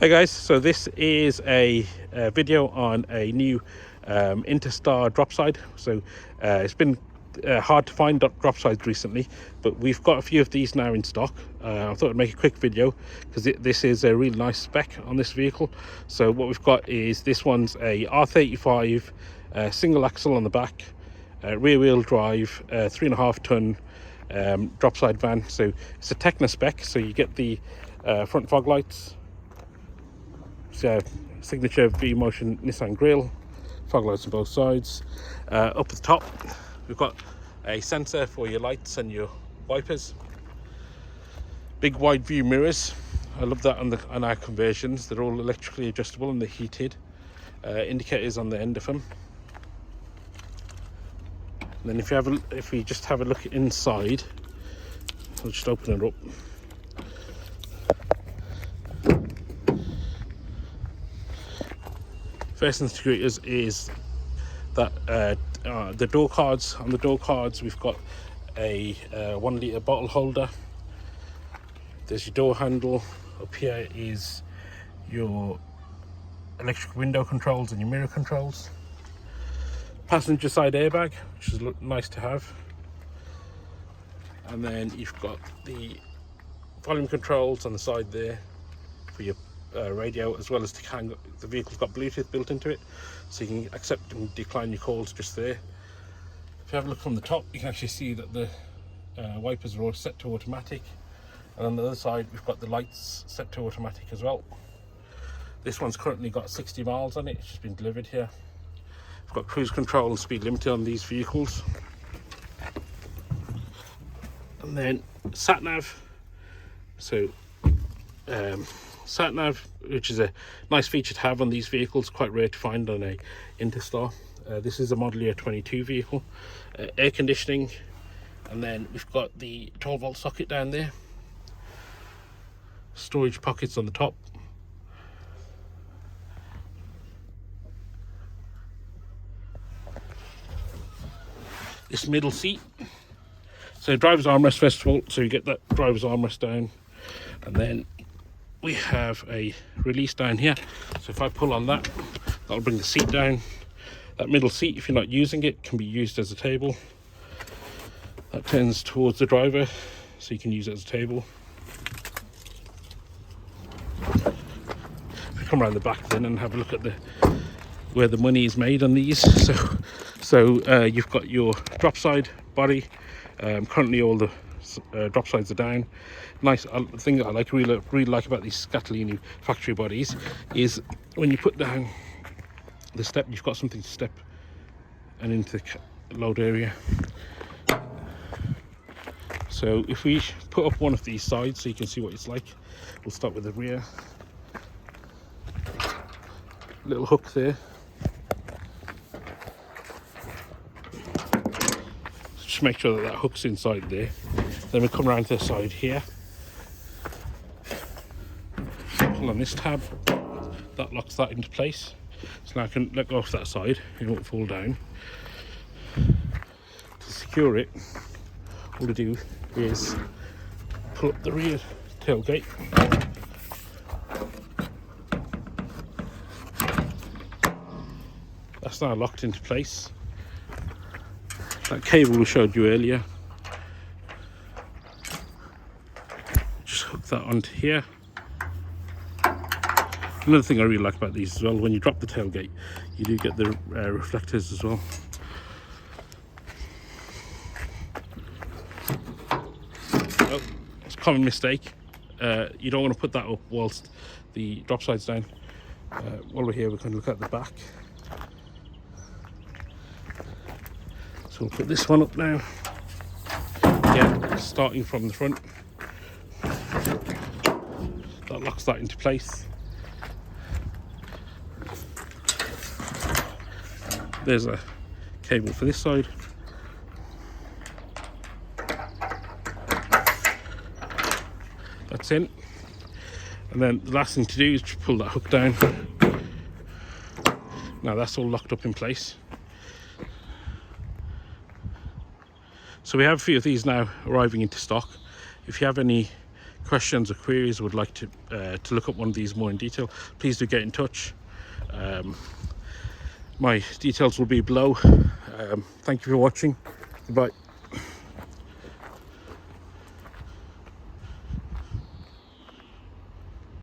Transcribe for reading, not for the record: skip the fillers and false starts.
Hi guys, so this is a video on a new Interstar Dropside. So it's been hard to find Dropsides recently, but we've got a few of these now in stock. I thought I'd make a quick video because this is a really nice spec on this vehicle. So what we've got is this one's a R35 single axle on the back, rear wheel drive, 3.5 ton Dropside van. So it's a Techno spec, so you get the front fog lights, signature V-Motion Nissan grille, fog lights on both sides. Up at the top we've got a sensor for your lights and your wipers, big wide view mirrors. I love that on our conversions. They're all electrically adjustable and they're heated. Indicators on the end of them. And then if we just have a look inside, I'll just open it up. First thing to greet us is that the door cards. On the door cards we've got a 1 litre bottle holder. There's your door handle. Up here is your electric window controls and your mirror controls. Passenger side airbag, which is nice to have. And then you've got the volume controls on the side there for your radio, as well as the vehicle's got Bluetooth built into it, so you can accept and decline your calls just there. If you have a look from the top, you can actually see that the wipers are all set to automatic, and on the other side we've got the lights set to automatic as well. This one's currently got 60 miles on it. It's just been delivered here. We've got cruise control and speed limiter on these vehicles, and then Satnav. So Satnav, which is a nice feature to have on these vehicles, quite rare to find on a Interstar. This is a model year 22 vehicle. Air conditioning, and then we've got the 12 volt socket down there, storage pockets on the top, this middle seat. So driver's armrest first of all, so you get that driver's armrest down, and then we have a release down here. So if I pull on that, that'll bring the seat down. That middle seat, if you're not using it, can be used as a table. That turns towards the driver, so you can use it as a table. If we come around the back then and have a look at where the money is made on these. So you've got your Dropside body. Currently all the Dropsides are down. Nice thing that I really like about these Scatolini factory bodies is when you put down the step, you've got something to step and into the load area. So if we put up one of these sides so you can see what it's like, we'll start with the rear. Little hook there. Just make sure that hook's inside there. Then we come around to the side here, pull on this tab, that locks that into place. So now I can let go off that side, it won't fall down. To secure it, all to do is pull up the rear tailgate. That's now locked into place. That cable we showed you earlier, just hook that onto here. Another thing I really like about these as well, when you drop the tailgate, you do get the reflectors as well. Oh, it's a common mistake. You don't want to put that up whilst the Dropside's down. While we're here, we can look at the back. So we'll put this one up now. Yeah, starting from the front. That locks that into place. There's a cable for this side. That's in. And then the last thing to do is to pull that hook down. Now that's all locked up in place. So we have a few of these now arriving into stock. If you have any questions or queries, would like to look at one of these more in detail, please do get in touch. My details will be below. Thank you for watching. Goodbye.